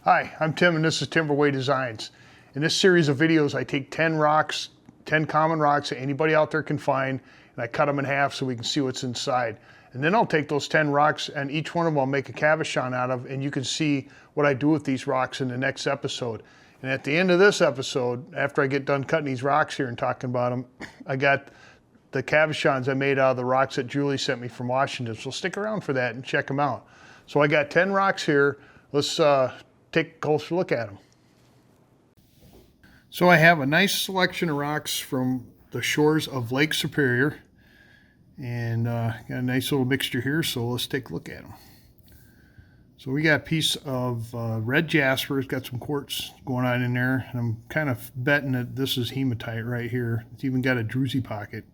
Hi, I'm Tim and this is Timberway Designs. In this series of videos I take 10 rocks, 10 common rocks that anybody out there can find, and I cut them in half so we can see what's inside. And then I'll take those 10 rocks and each one of them I'll make a cabochon out of, and you can see what I do with these rocks in the next episode. And at the end of this episode, after I get done cutting these rocks here and talking about them, I got the cabochons I made out of the rocks that Julie sent me from Washington. So stick around for that and check them out. So I got 10 rocks here. Let's take a closer look at them. So I have a nice selection of rocks from the shores of Lake Superior, and got a nice little mixture here, so let's take a look at them. So we got a piece of red jasper. It's got some quartz going on in there, and I'm kind of betting that this is hematite right here. It's even got a druzy pocket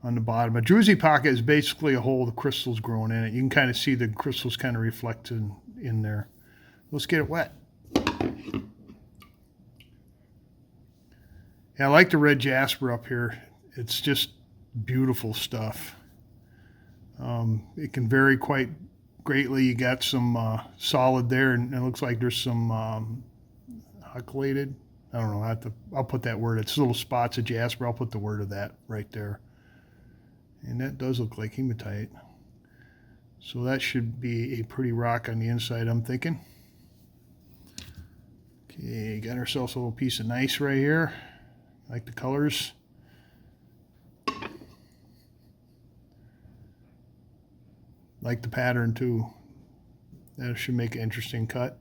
on the bottom. A druzy pocket is basically a hole with crystals growing in it. You can kind of see the crystals kind of reflected in there. Let's get it wet. Yeah, I like the red jasper up here. It's just beautiful stuff. It can vary quite greatly. You got some solid there, and it looks like there's some huculated. I don't know. I'll put that word. It's little spots of jasper. I'll put the word of that right there. And that does look like hematite. So that should be a pretty rock on the inside, I'm thinking. Okay, got ourselves a little piece of gneiss right here. I like the colors. Like the pattern too. That should make an interesting cut.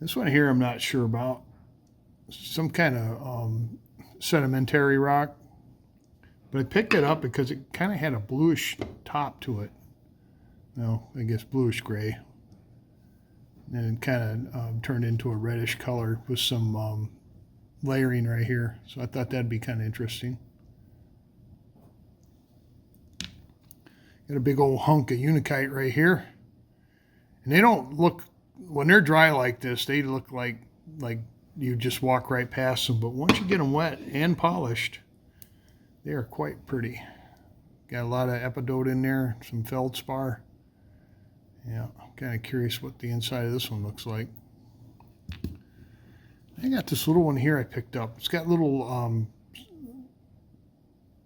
This one here I'm not sure about. Some kind of sedimentary rock. But I picked it up because it kind of had a bluish top to it. Well, I guess bluish gray. And it kind of turned into a reddish color with some layering right here. So I thought that'd be kind of interesting. Got a big old hunk of unakite right here. And they don't look, when they're dry like this, they look like you just walk right past them. But once you get them wet and polished, they are quite pretty. Got a lot of epidote in there, some feldspar. Yeah, I'm kind of curious what the inside of this one looks like. I got this little one here I picked up. It's got little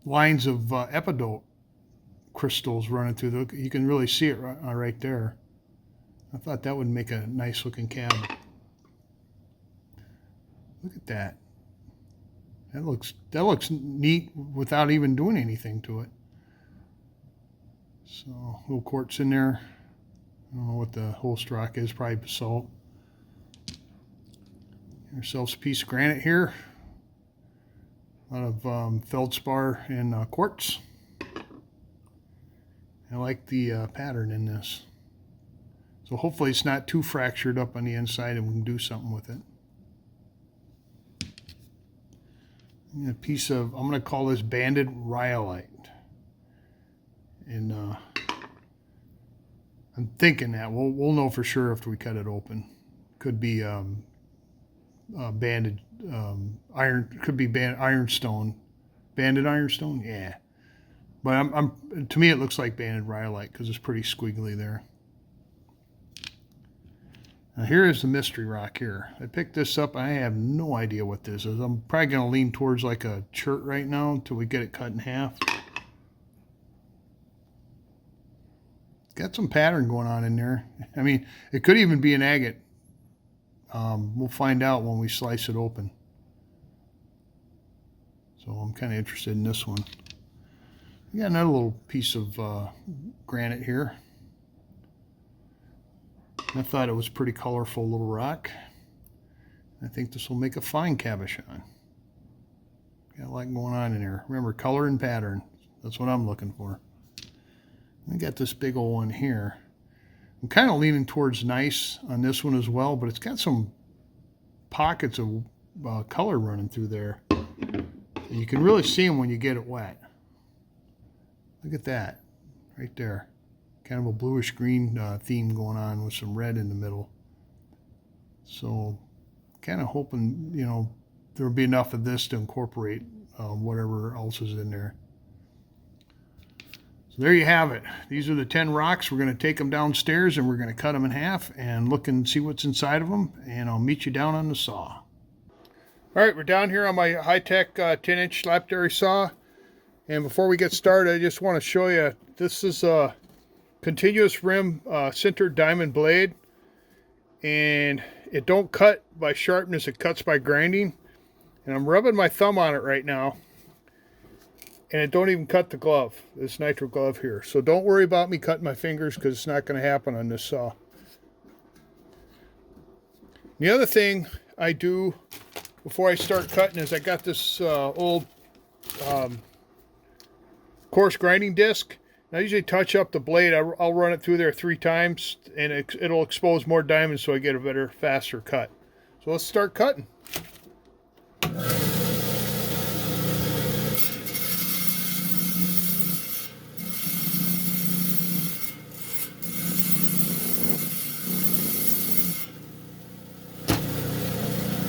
lines of epidote crystals running through. You can really see it right there. I thought that would make a nice looking cab. Look at that. That looks neat without even doing anything to it. So, little quartz in there. I don't know what the host rock is, probably basalt. Get ourselves a piece of granite here. A lot of feldspar and quartz. I like the pattern in this. So hopefully it's not too fractured up on the inside and we can do something with it. A piece of, I'm going to call this banded rhyolite. And I'm thinking that we'll know for sure if we cut it open. Could be banded iron. Could be ironstone. Banded ironstone, yeah. But to me it looks like banded rhyolite because it's pretty squiggly there. Now here is the mystery rock here. I picked this up. I have no idea what this is. I'm probably going to lean towards like a chert right now until we get it cut in half. It's got some pattern going on in there. I mean, it could even be an agate. We'll find out when we slice it open. So I'm kind of interested in this one. We got another little piece of granite here. I thought it was a pretty colorful little rock. I think this will make a fine cabochon. Got a lot going on in here. Remember, color and pattern. That's what I'm looking for. I got this big old one here. I'm kind of leaning towards gneiss on this one as well, but it's got some pockets of color running through there. And you can really see them when you get it wet. Look at that, right there. Kind of a bluish green theme going on with some red in the middle. So kind of hoping, you know, there'll be enough of this to incorporate whatever else is in there. So there you have it. These are the 10 rocks. We're going to take them downstairs and we're going to cut them in half and look and see what's inside of them. And I'll meet you down on the saw. All right, we're down here on my high-tech 10-inch lapidary saw. And before we get started, I just want to show you, this is a continuous rim sintered diamond blade. And it don't cut by sharpness, it cuts by grinding. And I'm rubbing my thumb on it right now. And it don't even cut the glove, this nitro glove here. So don't worry about me cutting my fingers because it's not going to happen on this saw. The other thing I do before I start cutting is I got this old coarse grinding disc. And I usually touch up the blade. I'll run it through there 3 times and it'll expose more diamonds so I get a better, faster cut. So let's start cutting.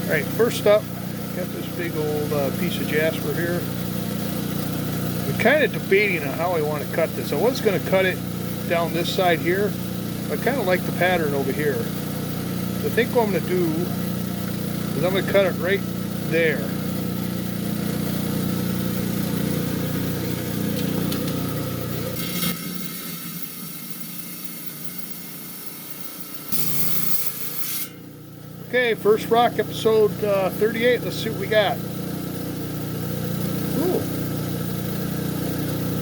Alright, first up, got this big old piece of jasper here. I'm kind of debating on how I want to cut this. I was going to cut it down this side here. I kind of like the pattern over here. So I think what I'm going to do is I'm going to cut it right there. Okay, first rock, episode 38. Let's see what we got. Cool.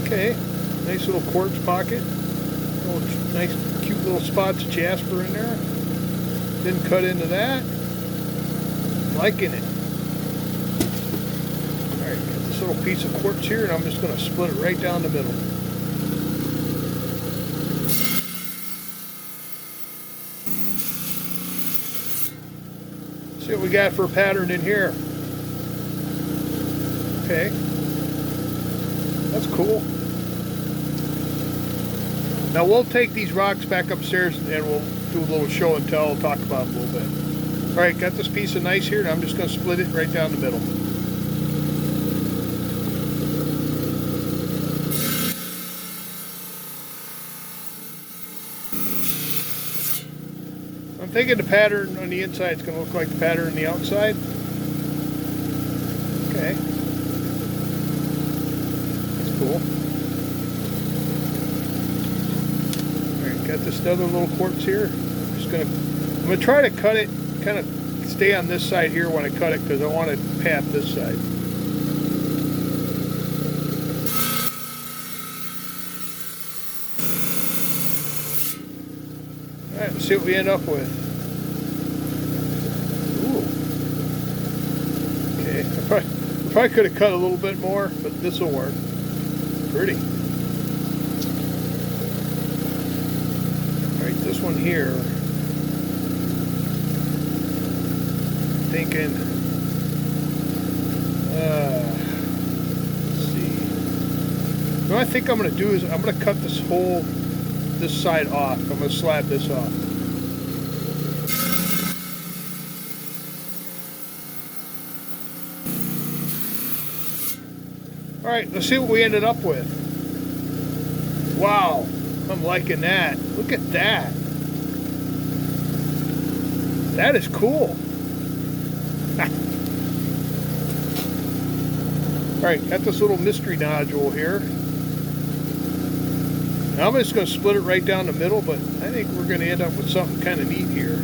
Okay, nice little quartz pocket. Nice, cute little spots of jasper in there. Didn't cut into that. Liking it. Alright, got this little piece of quartz here, and I'm just going to split it right down the middle. See what we got for a pattern in here. Okay. That's cool. Now we'll take these rocks back upstairs and we'll do a little show and tell, talk about it a little bit. Alright, got this piece of gneiss here and I'm just going to split it right down the middle. I'm thinking the pattern on the inside is going to look like the pattern on the outside. Okay. That's cool. Alright, got this other little quartz here. I'm going to try to cut it, kind of stay on this side here when I cut it because I want to pat this side. Alright, let's see what we end up with. Ooh. Okay, I probably could have cut a little bit more, but this will work. Pretty. Alright, this one here. Thinking. Let's see. What I think I'm going to do is I'm going to cut this side off. I'm going to slab this off. Alright, let's see what we ended up with. Wow, I'm liking that. Look at that. That is cool. Alright, got this little mystery nodule here. Now I'm just going to split it right down the middle, but I think we're going to end up with something kind of neat here.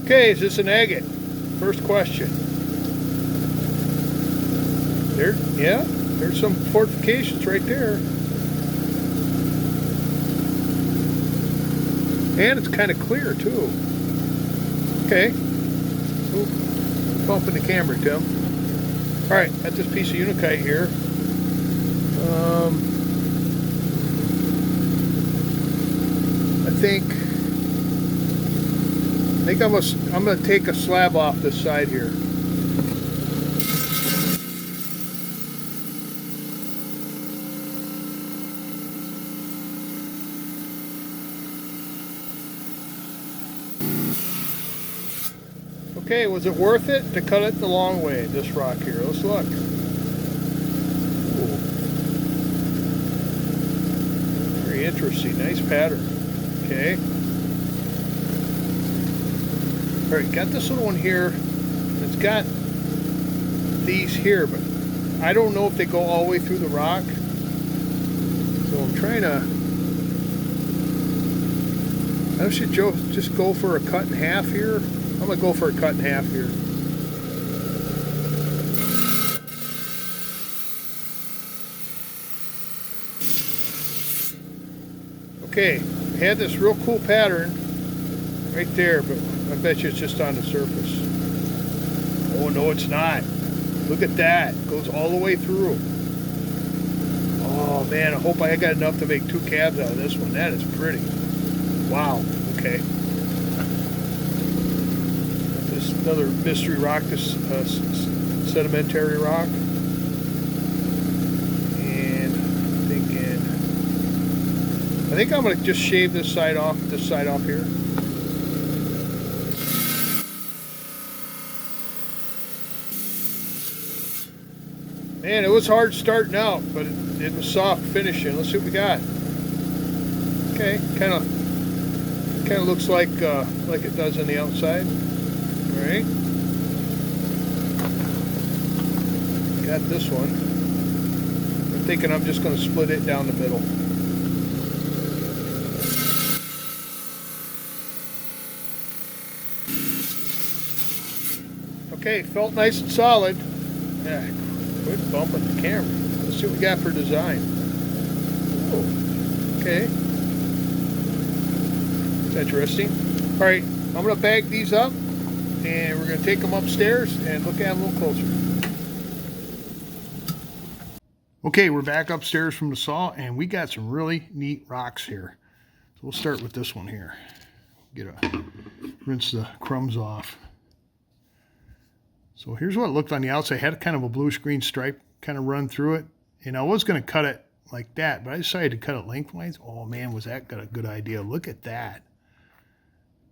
Okay, is this an agate? First question. There, yeah, there's some fortifications right there. And it's kind of clear too. Okay. Ooh, bumping the camera, Tim. Alright, got this piece of unakite here. I think I'm gonna take a slab off this side here. Okay, was it worth it to cut it the long way, this rock here? Let's look. Ooh. Very interesting, nice pattern. Okay. Alright, got this little one here. It's got these here, but I don't know if they go all the way through the rock. So I'm trying to... I should just go for a cut in half here. I'm going to go for a cut in half here. Okay, I had this real cool pattern right there, but I bet you it's just on the surface. Oh, no, it's not. Look at that. It goes all the way through. Oh, man, I hope I got enough to make 2 cabs out of this one. That is pretty. Wow. Okay. This another mystery rock, this sedimentary rock. And I think I'm going to just shave this side off here. Man, it was hard starting out, but it was soft finishing. Let's see what we got. Okay, kind of looks like it does on the outside. All right, got this one. I'm thinking I'm just going to split it down the middle. Okay, felt nice and solid. Yeah, quit bumping the camera. Let's see what we got for design. Oh, okay. That's interesting. All right, I'm going to bag these up, and we're going to take them upstairs and look at them a little closer. Okay, we're back upstairs from the saw, and we got some really neat rocks here. So we'll start with this one here. Rinse the crumbs off. So here's what it looked on the outside. It had kind of a bluish green stripe kind of run through it. And I was going to cut it like that, but I decided to cut it lengthwise. Oh man, was that a good idea. Look at that.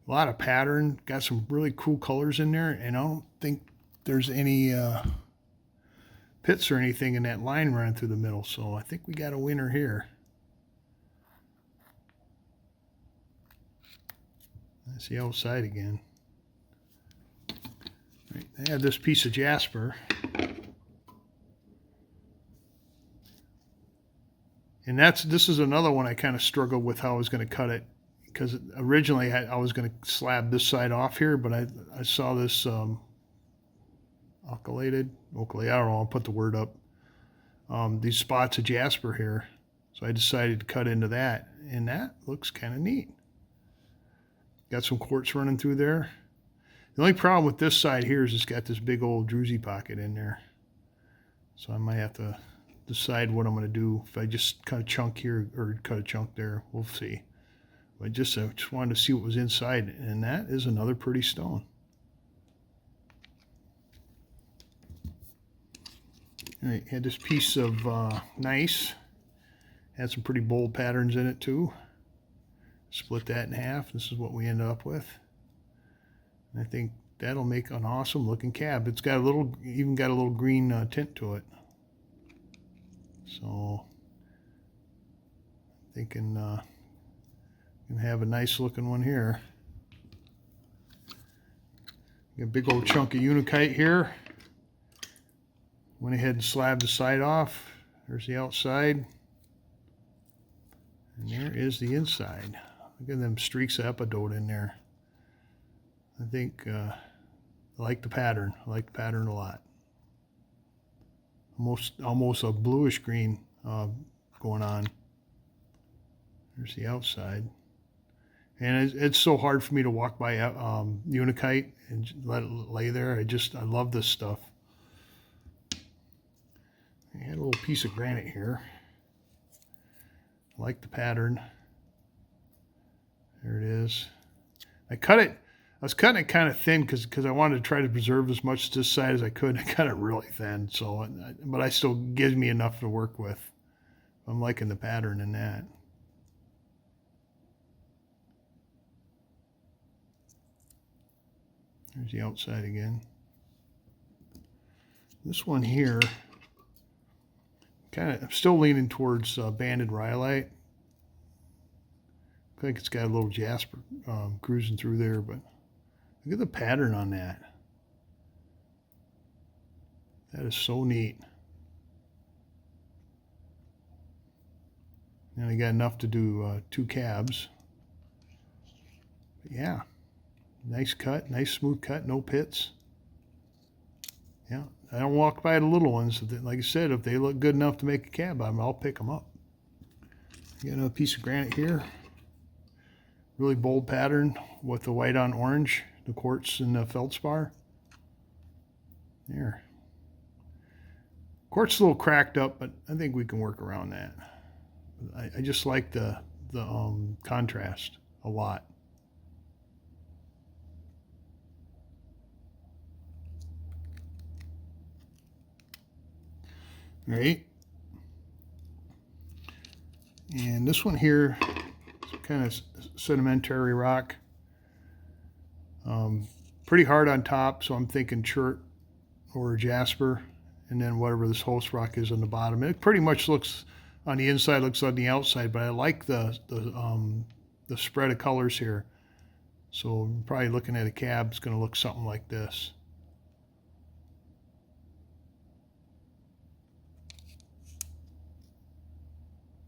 A lot of pattern. Got some really cool colors in there. And I don't think there's any pits or anything in that line running through the middle. So I think we got a winner here. That's the outside again. Right, I have this piece of jasper, and this is another one I kind of struggled with how I was going to cut it, because originally I was going to slab this side off here, but I saw this alkylated, I don't know, I'll put the word up, these spots of jasper here, so I decided to cut into that, and that looks kind of neat. Got some quartz running through there. The only problem with this side here is it's got this big old druzy pocket in there. So I might have to decide what I'm going to do. If I just cut a chunk here or cut a chunk there, we'll see. But I just wanted to see what was inside, and that is another pretty stone. All right, had this piece of gneiss. Had some pretty bold patterns in it too. Split that in half. This is what we ended up with. I think that'll make an awesome looking cab. It's got even got a little green tint to it. So I'm thinking gonna have a nice looking one here. Got a big old chunk of unakite here. Went ahead and slabbed the side off. There's the outside. And there is the inside. Look at them streaks of epidote in there. I think I like the pattern. I like the pattern a lot. Almost a bluish green going on. There's the outside. And it's so hard for me to walk by unakite and let it lay there. I love this stuff. I had a little piece of granite here. I like the pattern. There it is. I was cutting it kind of thin because I wanted to try to preserve as much this side as I could. I cut it really thin, but I still gives me enough to work with. I'm liking the pattern in that. There's the outside again. This one here, I'm still leaning towards banded rhyolite. I think it's got a little jasper cruising through there, but look at the pattern on that. That is so neat. And I got enough to do 2 cabs. But yeah, nice cut, nice smooth cut, no pits. Yeah, I don't walk by the little ones. Like I said, if they look good enough to make a cab out of them, I'll pick them up. Got another piece of granite here. Really bold pattern with the white on orange, the quartz and the feldspar. There. Quartz is a little cracked up, but I think we can work around that. I just like the contrast a lot. All right. And this one here is kind of sedimentary rock. Pretty hard on top, so I'm thinking chert or jasper, and then whatever this host rock is on the bottom. It pretty much looks on the inside, looks on the outside, but I like the spread of colors here. So I'm probably looking at a cab. It's going to look something like this.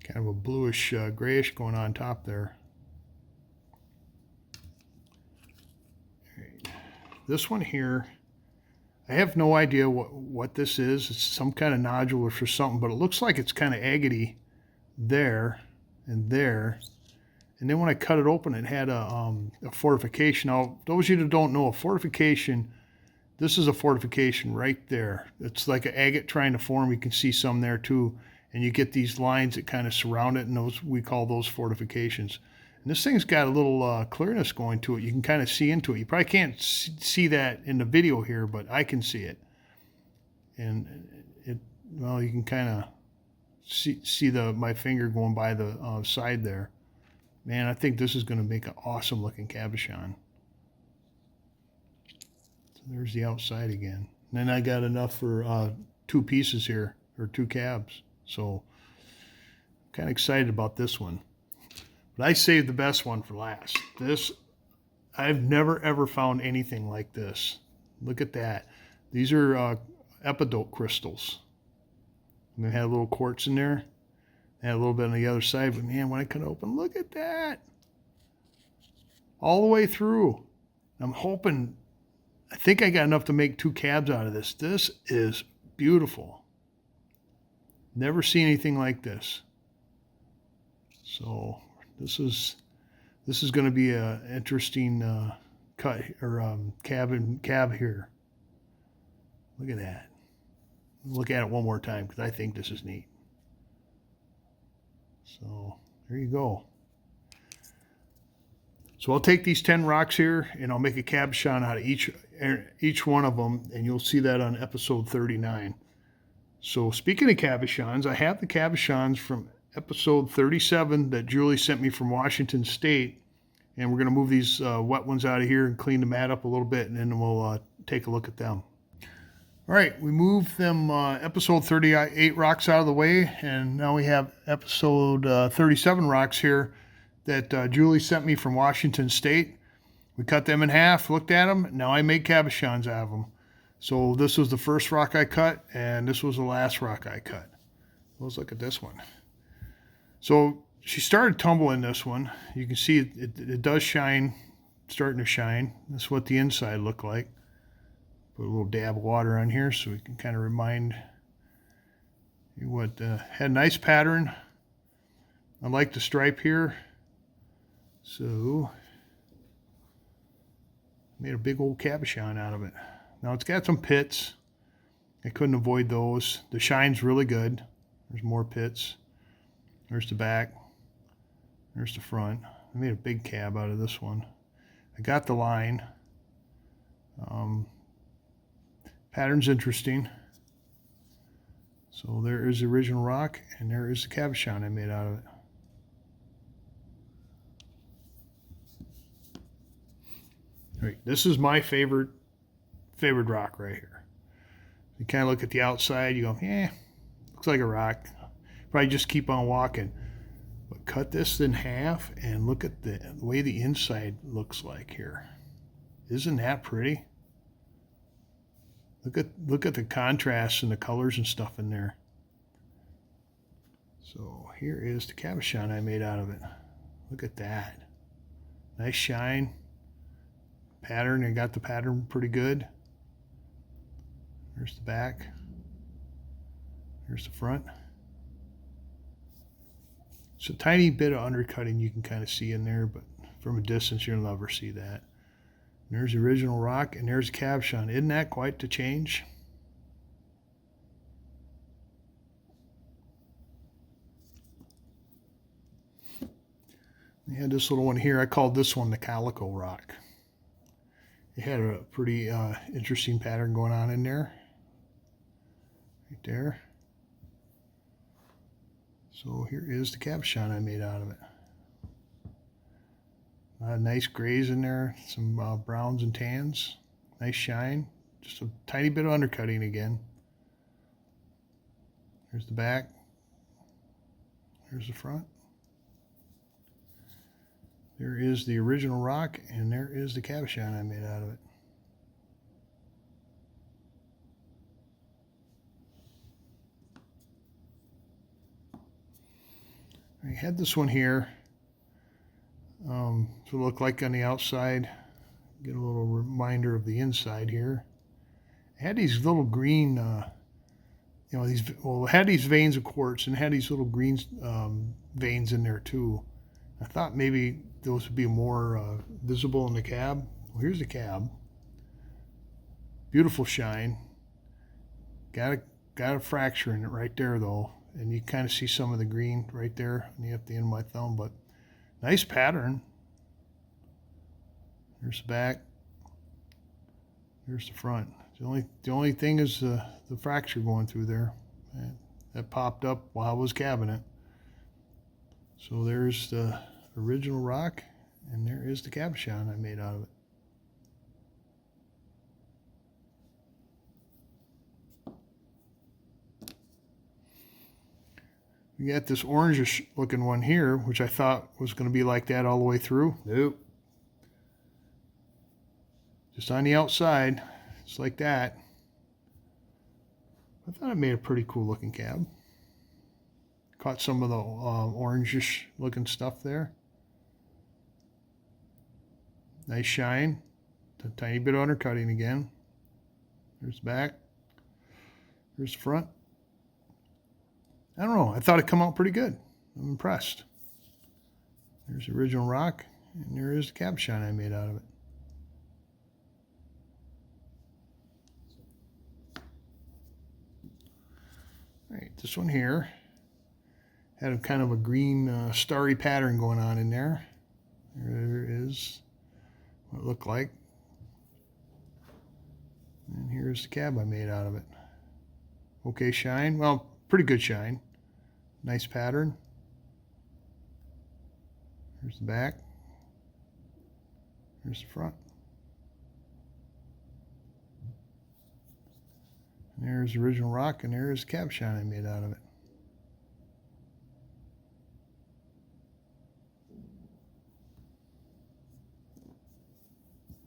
Kind of a bluish, grayish going on top there. All right. This one here, I have no idea what this is. It's some kind of nodule or something, but it looks like it's kind of agate there and there. And then when I cut it open, it had a fortification. Now, those of you that don't know, a fortification, this is a fortification right there. It's like an agate trying to form. You can see some there too. And you get these lines that kind of surround it, and those, we call those fortifications. And this thing's got a little clearness going to it. You can kind of see into it. You probably can't see that in the video here, but I can see it. And it, well, you can kind of see my finger going by the side there. Man, I think this is going to make an awesome looking cabochon. So there's the outside again. And then I got enough for 2 pieces here, or 2 cabs. So I'm kind of excited about this one. But I saved the best one for last. This, I've never ever found anything like this. Look at that. These are epidot crystals. And they had a little quartz in there. They had a little bit on the other side. But man, when I cut it open, look at that. All the way through. I'm hoping, I think I got enough to make 2 cabs out of this. This is beautiful. Never seen anything like this. So this is going to be a interesting cut or cab here. Look at that. Look at it one more time because I think this is neat. So there you go. So I'll take these 10 rocks here and I'll make a cabochon out of each one of them, and you'll see that on episode 39. So speaking of cabochons, I have the cabochons from episode 37 that Julie sent me from Washington State. And we're going to move these wet ones out of here and clean the mat up a little bit, and then we'll take a look at them. All right, we moved them episode 38 rocks out of the way, and now we have episode 37 rocks here that Julie sent me from Washington State. We cut them in half, looked at them. Now I make cabochons out of them. So this was the first rock I cut, and this was the last rock I cut. Let's look at this one. So she started tumbling this one. You can see it does shine, starting to shine. That's what the inside looked like. Put a little dab of water on here so we can kind of remind you what, had a nice pattern. I like the stripe here. So made a big old cabochon out of it. Now it's got some pits. I couldn't avoid those. The shine's really good. There's more pits. There's the back. There's the front. I made a big cab out of this one. I got the line. Pattern's interesting. So there is the original rock, and there is the cabochon I made out of it. All right, this is my favorite favored rock right here. You kind of look at the outside, you go, looks like a rock. Probably just keep on walking. But cut this in half and look at the way the inside looks like here. Isn't that pretty? Look at the contrasts and the colors and stuff in there. So here is the cabochon I made out of it. Look at that. Nice shine. Pattern, I got the pattern pretty good. There's the back. Here's the front. It's a tiny bit of undercutting you can kind of see in there, but from a distance you'll never see that. And there's the original rock, and there's the cabochon. Isn't that quite the change? We had this little one here. I called this one the calico rock. It had a pretty interesting pattern going on in there. Right there. So here is the cabochon I made out of it. Nice grays in there, some browns and tans. Nice shine. Just a tiny bit of undercutting again. Here's the back. Here's the front. There is the original rock, and there is the cabochon I made out of it. I had this one here to look like on the outside. Get a little reminder of the inside here. It had these little green, it had these veins of quartz and had these little green veins in there too. I thought maybe those would be more visible in the cab. Well, here's the cab. Beautiful shine. Got a fracture in it right there though. And you kind of see some of the green right there at the end of my thumb, but nice pattern. There's the back. There's the front. The only thing is the fracture going through there. That popped up while I was cabbing it. So there's the original rock, and there is the cabochon I made out of it. We got this orangish looking one here, which I thought was going to be like that all the way through. Nope. Just on the outside, it's like that. I thought it made a pretty cool looking cab. Caught some of the orangish looking stuff there. Nice shine. A tiny bit of undercutting again. There's the back. Here's the front. I don't know. I thought it come out pretty good. I'm impressed. There's the original rock, and there is the cabochon I made out of it. All right, this one here had a kind of a green starry pattern going on in there. There is what it looked like. And here's the cab I made out of it. Okay shine. Well, pretty good shine. Nice pattern. Here's the back. Here's the front. And there's the original rock, and there's the cabochon I made out of it.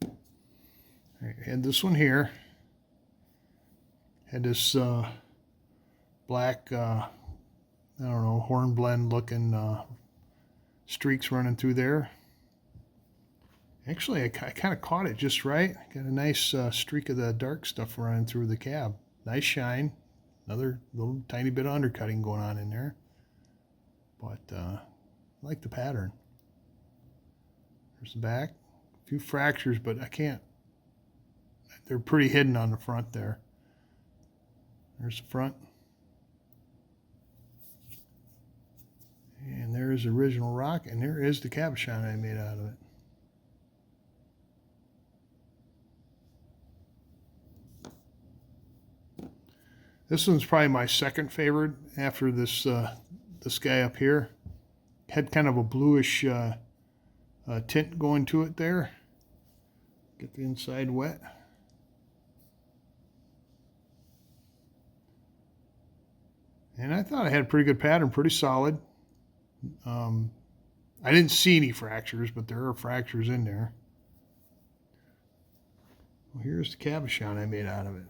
All right, had this one here. Had this black, I don't know, hornblende looking streaks running through there. Actually, I kind of caught it just right. Got a nice streak of the dark stuff running through the cab. Nice shine. Another little tiny bit of undercutting going on in there. But I like the pattern. There's the back. A few fractures, but I can't. They're pretty hidden on the front there. There's the front. And there is the original rock, and there is the cabochon I made out of it. This one's probably my second favorite after this this guy up here. Had kind of a bluish tint going to it there. Get the inside wet. And I thought I had a pretty good pattern, pretty solid. I didn't see any fractures, but there are fractures in there. Well, here's the cabochon I made out of it,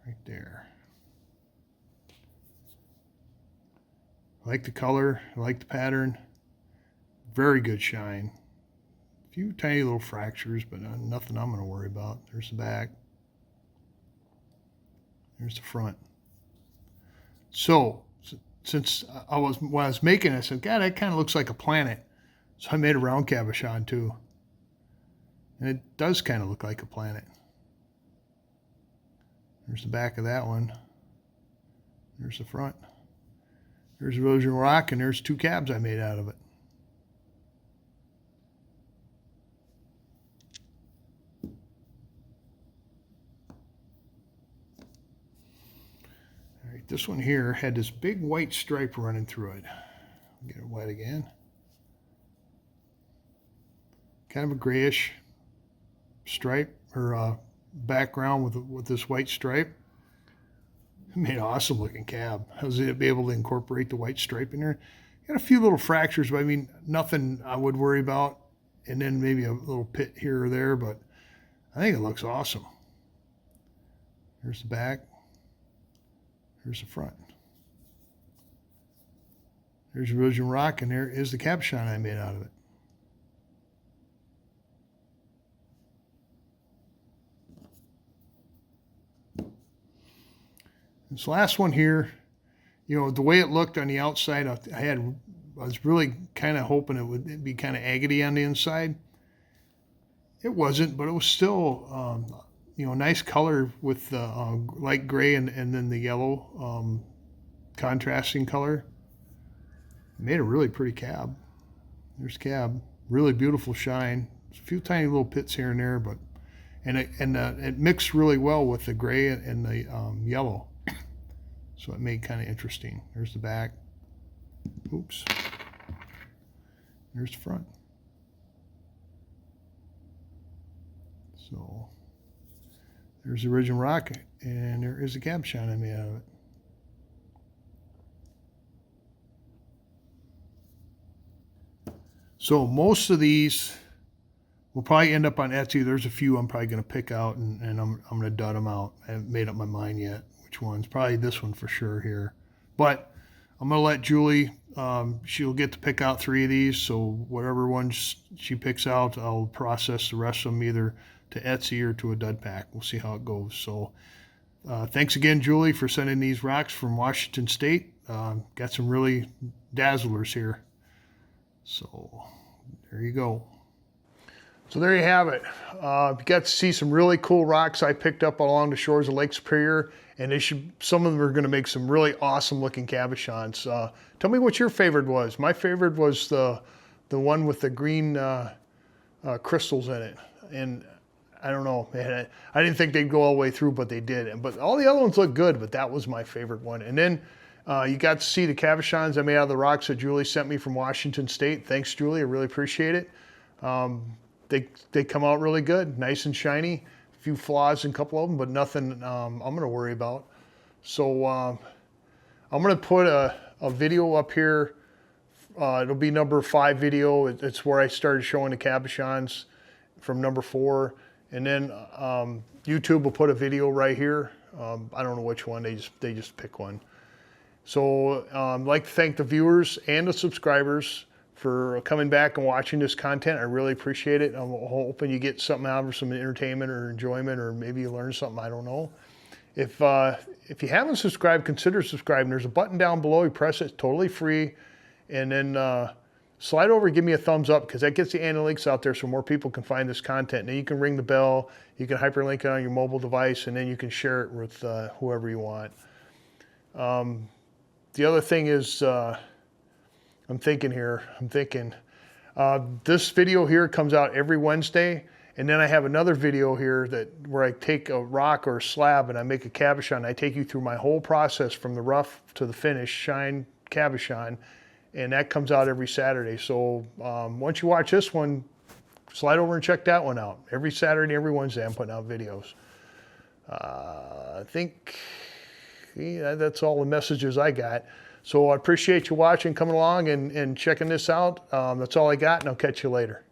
right there. I like the color, I like the pattern. Very good shine. A few tiny little fractures, but nothing I'm going to worry about. There's the back. There's the front. So, since when I was making it, I said, God, that kind of looks like a planet. So I made a round cabochon too. And it does kind of look like a planet. There's the back of that one. There's the front. There's erosion rock, and there's 2 cabs I made out of it. All right, this one here had this big white stripe running through it. Get it wet again. Kind of a grayish stripe or background with this white stripe. It made an awesome looking cab. I was able to be able to incorporate the white stripe in there. Got a few little fractures, but I mean nothing I would worry about. And then maybe a little pit here or there, but I think it looks awesome. Here's the back. Here's the front. There's erosion rock, and there is the cabochon I made out of it. This last one here, you know, the way it looked on the outside, I was really kind of hoping it would be kind of agate on the inside. It wasn't, but it was still, you know, nice color with the light gray and then the yellow contrasting color. It made a really pretty cab. There's the cab. Really beautiful shine. There's a few tiny little pits here and there, but it mixed really well with the gray and the yellow. So it made kind of interesting. There's the back. Oops. There's the front. So there's the original rock, and there is the cabochon I made out of it. So most of these will probably end up on Etsy. There's a few I'm probably going to pick out, and I'm going to dud them out. I haven't made up my mind yet which ones. Probably this one for sure here. But I'm going to let Julie, she'll get to pick out 3 of these. So whatever ones she picks out, I'll process the rest of them either to Etsy or to a dud pack. We'll see how it goes. So thanks again, Julie, for sending these rocks from Washington State. Got some really dazzlers here. So there you go. So there you have it. You got to see some really cool rocks I picked up along the shores of Lake Superior, and some of them are going to make some really awesome looking cabochons. Tell me what your favorite was. My favorite was the one with the green crystals in it, and I don't know, man, I didn't think they'd go all the way through, but they did. But all the other ones look good, but that was my favorite one. And then you got to see the cabochons I made out of the rocks that Julie sent me from Washington State. Thanks, Julie. I really appreciate it. They come out really good, nice and shiny. A few flaws in a couple of them, but nothing I'm going to worry about. So I'm going to put a video up here. It'll be number 5 video. It's where I started showing the cabochons from number 4. And then YouTube will put a video right here. I don't know which one. They just pick one. So I'd like to thank the viewers and the subscribers for coming back and watching this content. I really appreciate it. I'm hoping you get something out of some entertainment or enjoyment, or maybe you learn something, I don't know. If you haven't subscribed, consider subscribing. There's a button down below. You press it, it's totally free. And then slide over and give me a thumbs up, because that gets the analytics out there so more people can find this content. Now you can ring the bell, you can hyperlink it on your mobile device, and then you can share it with whoever you want. The other thing is, I'm thinking, this video here comes out every Wednesday, and then I have another video here where I take a rock or a slab and I make a cabochon. I take you through my whole process from the rough to the finish shine cabochon, and that comes out every Saturday. So once you watch this one, slide over and check that one out. Every Saturday, every Wednesday, I'm putting out videos. I think That's all the messages I got. So I appreciate you watching, coming along and checking this out. That's all I got, and I'll catch you later.